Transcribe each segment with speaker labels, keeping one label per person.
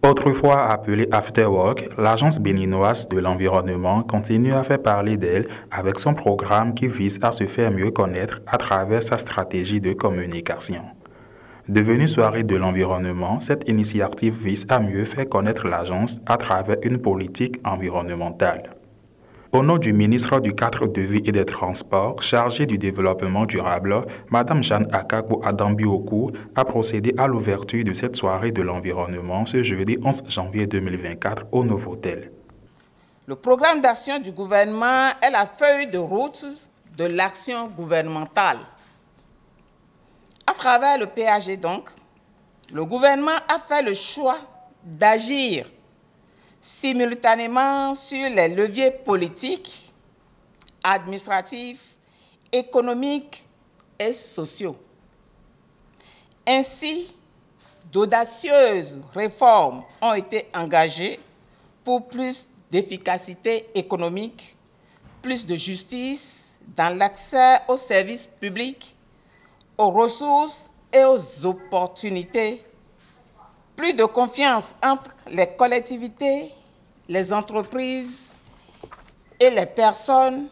Speaker 1: Autrefois appelée Afterwork, l'Agence béninoise de l'environnement continue à faire parler d'elle avec son programme qui vise à se faire mieux connaître à travers sa stratégie de communication. Devenue soirée de l'environnement, cette initiative vise à mieux faire connaître l'agence à travers une politique environnementale. Au nom du ministre du Cadre de vie et des Transports, chargé du développement durable, Mme Jeanne Akagbo Adambioku a procédé à l'ouverture de cette soirée de l'environnement ce jeudi 11 janvier 2024 au Novotel.
Speaker 2: Le programme d'action du gouvernement est la feuille de route de l'action gouvernementale. À travers le PAG donc, le gouvernement a fait le choix d'agir simultanément sur les leviers politiques, administratifs, économiques et sociaux. Ainsi, d'audacieuses réformes ont été engagées pour plus d'efficacité économique, plus de justice dans l'accès aux services publics, aux ressources et aux opportunités, plus de confiance entre les collectivités, les entreprises et les personnes,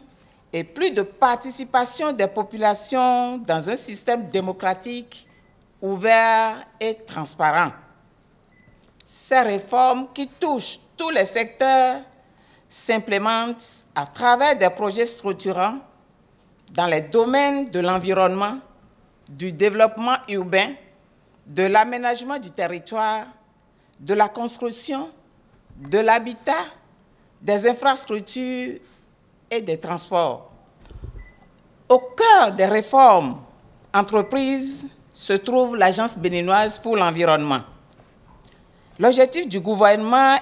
Speaker 2: et plus de participation des populations dans un système démocratique ouvert et transparent. Ces réformes qui touchent tous les secteurs s'implémentent à travers des projets structurants dans les domaines de l'environnement, du développement urbain, de l'aménagement du territoire, de la construction, de l'habitat, des infrastructures et des transports. Au cœur des réformes entreprises se trouve l'Agence béninoise pour l'environnement. L'objectif du gouvernement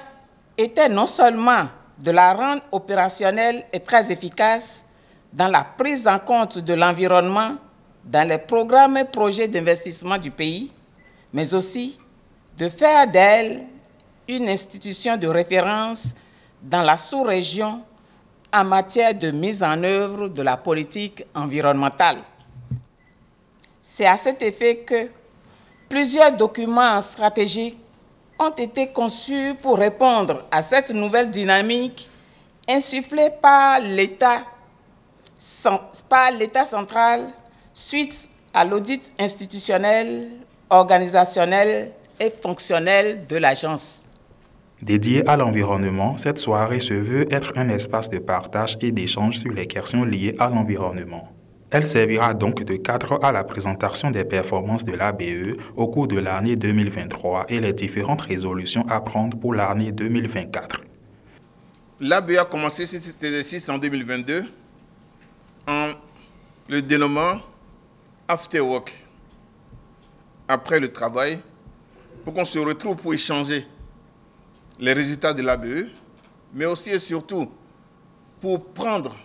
Speaker 2: était non seulement de la rendre opérationnelle et très efficace dans la prise en compte de l'environnement dans les programmes et projets d'investissement du pays, mais aussi de faire d'elle une institution de référence dans la sous-région en matière de mise en œuvre de la politique environnementale. C'est à cet effet que plusieurs documents stratégiques ont été conçus pour répondre à cette nouvelle dynamique insufflée par l'État central suite à l'audit institutionnel, organisationnel et fonctionnel de l'agence.
Speaker 1: Dédiée à l'environnement, cette soirée se veut être un espace de partage et d'échange sur les questions liées à l'environnement. Elle servira donc de cadre à la présentation des performances de l'ABE au cours de l'année 2023 et les différentes résolutions à prendre pour l'année 2024.
Speaker 3: L'ABE a commencé cet exercice en 2022 en le dénommant After Work, après le travail, pour qu'on se retrouve pour échanger les résultats de l'ABE, mais aussi et surtout pour prendre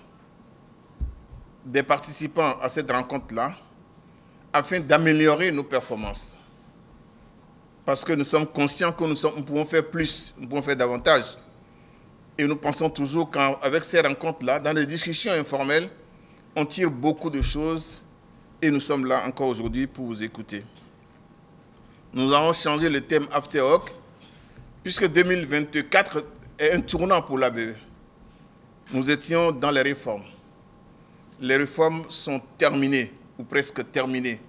Speaker 3: des participants à cette rencontre-là afin d'améliorer nos performances. Parce que nous sommes conscients que nous pouvons faire plus, nous pouvons faire davantage. Et nous pensons toujours qu'avec ces rencontres-là, dans les discussions informelles, on tire beaucoup de choses et nous sommes là encore aujourd'hui pour vous écouter. Nous avons changé le thème After Work, puisque 2024 est un tournant pour l'ABE. Nous étions dans les réformes. Les réformes sont terminées, ou presque terminées.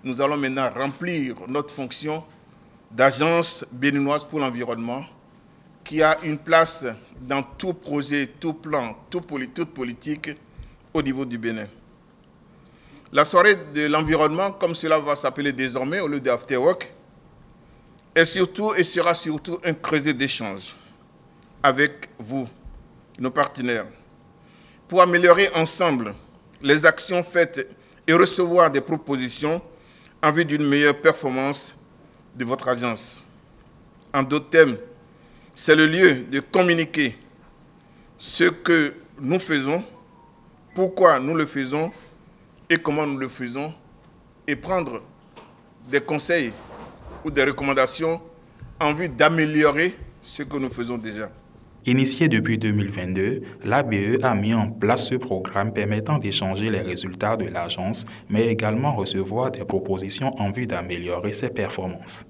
Speaker 3: Nous allons maintenant remplir notre fonction d'agence béninoise pour l'environnement, qui a une place dans tout projet, tout plan, toute politique au niveau du Bénin. La soirée de l'environnement, comme cela va s'appeler désormais au lieu d'After Work, est surtout et sera surtout un creuset d'échange avec vous, nos partenaires, pour améliorer ensemble les actions faites et recevoir des propositions en vue d'une meilleure performance de votre agence. En d'autres termes, c'est le lieu de communiquer ce que nous faisons, pourquoi nous le faisons et comment nous le faisons, et prendre des conseils ou des recommandations en vue d'améliorer ce que nous faisons déjà.
Speaker 1: Initié depuis 2022, l'ABE a mis en place ce programme permettant d'échanger les résultats de l'agence, mais également recevoir des propositions en vue d'améliorer ses performances.